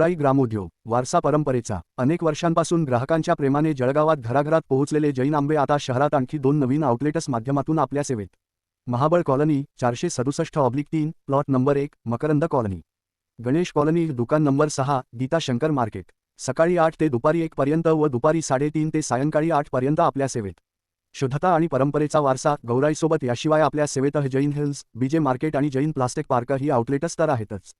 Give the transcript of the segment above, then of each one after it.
गौराई ग्रामोद्योग वारसा परंपरेचा अनेक वर्षांपासून ग्राहकांच्या प्रेमाने जळगावात घराघरात पोहोचलेले जैन आंबे आता शहरात आणखी 2 नवीन आउटलेट्स माध्यमातून आपल्या सेवेत. Mahabal colony 467/3 plot number 1, Makarand colony, Ganesh colony, दुकान नंबर 6, गीता शंकर मार्केट. सकाळी 8 ते दुपारी 1 पर्यंत व दुपारी 3:30 ते सायंकाळी 8 पर्यंत आपल्या सेवेत. शुद्धता आणि परंपरेचा वारसा गौराईसोबत याशिवाय आपल्या सेवेत जैन हिल्स, बीजे मार्केट आणि जैन प्लास्टिक पार्क ही आउटलेट्स तर आहेतच.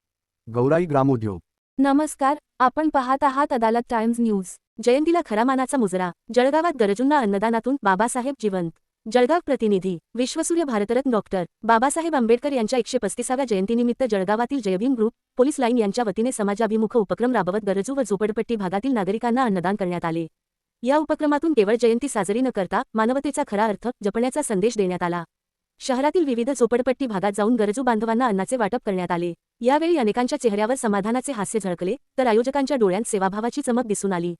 गौराई ग्रामोद्योग. नमस्कार, आपण पाहत आहात अदालत टाइम्स न्यूज. जयंतीला खरा मानाचा मुजरा. जळगावात गरजूंना अन्नदानातून बाबासाहेब जिवंत. जळगाव प्रतिनिधी. विश्वसूर्य भारतरत्न डॉक्टर बाबासाहेब आंबेडकर यांच्या 135व्या जयंतीनिमित्त जळगावातील जयभीम ग्रुप, पोलीस लाईन यांच्या वतीने समाजाभिमुख उपक्रम राबवत गरजू व झोपडपट्टी भागातील नागरिकांना अन्नदान करण्यात आले. या उपक्रमातून केवळ जयंती साजरी न करता मानवतेचा खरा अर्थ जपण्याचा संदेश देण्यात आला. शहरातील विविध झोपडपट्टी भागात जाऊन गरजू बांधवांना अन्नाचे वाटप करण्यात आले. यावेळी अनेकांच्या चेहऱ्यावर समाधानाचे हास्य झळकले, तर आयोजकांच्या डोळ्यांत सेवाभावाची चमक दिसून आली.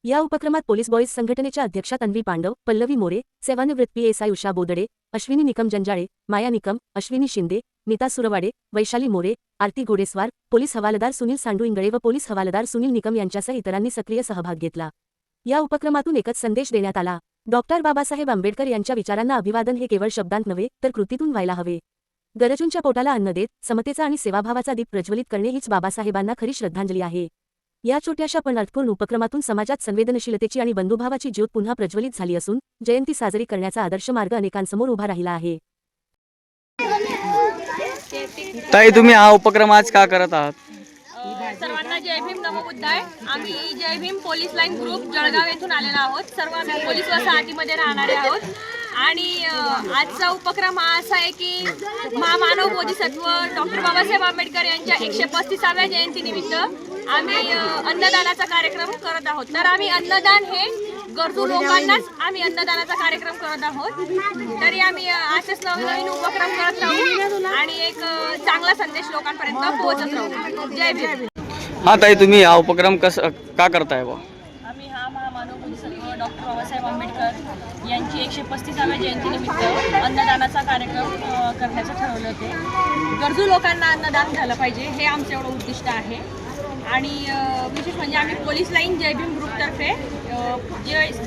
या उपक्रमात पोलीस बॉईज संघटनेच्या अध्यक्षा तन्वी पांडव, पल्लवी मोरे, सेवानिवृत्त PSI उषा बोदडे, अश्विनी निकम जंजाळे, माया निकम, अश्विनी शिंदे, नीता सुरवाडे, वैशाली मोरे, आरती घोडेस्वार, पोलीस हवालदार सुनील सांडू इंगळे व पोलीस हवालदार सुनील निकम यांच्यासह इतरांनी सक्रिय सहभाग घेतला. या उपक्रमातून एकच संदेश देण्यात आला. डॉक्टर बाबासाहेब आंबेडकर यांच्या विचारांना अभिवादन हे केवळ शब्दांत नव्हे तर कृतीतून व्हायला हवे. गरजूंच्या पोटाला अन्न देत समतेचा आणि सेवाभावाचा दीप प्रज्वलित करणे हीच बाबासाहेबांना खरी श्रद्धांजली आहे. या छोट्याशा पण अर्थपूर्ण उपक्रमातून समाजात संवेदनशीलतेची आणि बंधुभावाची ज्योत पुन्हा प्रज्वलित झाली असून जयंती साजरी करण्याचा आदर्श मार्ग अनेकांसमोर उभा राहिला आहे. ताई, तुम्ही हा उपक्रम आज का करत आहात? सर्वांना जय भीम, नमो बुद्धाय. आम्ही जय Bhim police line group Jalgaon येथून आलेलो आहोत. सर्व आम्ही पोलीस वसाहतीमध्ये राहणारे आहोत आणि आजचा उपक्रम हा असा आहे की महामानव बोधिसत्व डॉक्टर बाबासाहेब आंबेडकर यांच्या 135व्या जयंतीनिमित्त आम्ही अन्नदानाचा कार्यक्रम करत आहोत. तर आम्ही अन्नदान हे गरजू लोकांनाच आम्ही अन्नदानाचा कार्यक्रम करत आहोत. तरी आम्ही असेच नवीन उपक्रम करत राहू आणि एक चांगला संदेश लोकांपर्यंत पोहोचत राहू. जय भीम. हा ताई, तुम्ही हा उपक्रम का करताय बा? आम्ही हा महामानव बोधिसत्व डॉक्टर बाबासाहेब आंबेडकर यांची 135व्या जयंतीनिमित्त अन्नदानाचा कार्यक्रम करण्याचं ठरवलं होते. गरजू लोकांना अन्नदान झालं पाहिजे हे आमचं एवढं उद्दिष्ट आहे. आणि विशेष म्हणजे आम्ही पोलीस लाईन जय भीम ग्रुपतर्फे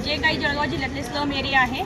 जे काही जळगाव जिल्ह्यातले स्लम एरिया आहे